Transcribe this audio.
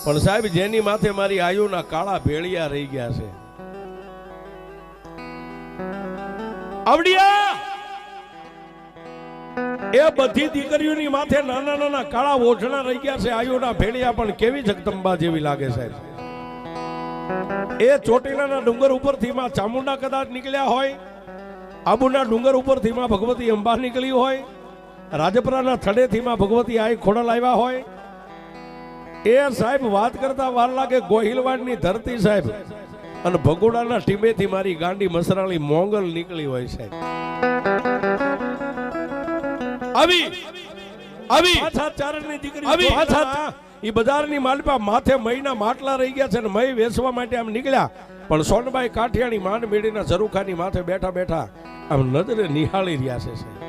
પણ સાહેબ જેની માથે મારી આયુના કાળા ભેળિયા રહી ગયા છે આવડિયા એ બધી દીકરીઓની માથે નાના નાના કાળા ઓઢણા રહી ગયા છે આયુના ભેળિયા પણ કેવી જગદંબા જેવી લાગે સાહેબ એ ચોટીલાના ડુંગર ઉપરથી માં ચામુંડા કદાચ નીકળ્યા હોય આબુના ડુંગર ઉપરથી માં ભગવતી અંબા નીકળી હોય રાજપરાના થડેથી માં ભગવતી આઈ ખોડલ આવ્યા હોય એ સાહેબ વાત કરતા વાર લાગે ગોહિલવાડની ધરતી સાહેબ અને ભગોડાના ટીમેથી મારી ગાંડી મસરાળી મોંગલ નીકળી હોય સાહેબ આવી આવી પાછા ચારણની દીકરી આવી પાછા ઈ બજારની માલપા માથે મહીના માટલા રહી ગયા છે ને મહી વેચવા માટે આમ નીકળ્યા પણ સોનબાઈ કાઠિયાણી માંડ મેળીના ઝરૂખાની માથે બેઠા બેઠા આમ નજરે નિહાળી રહ્યા છે સાહેબ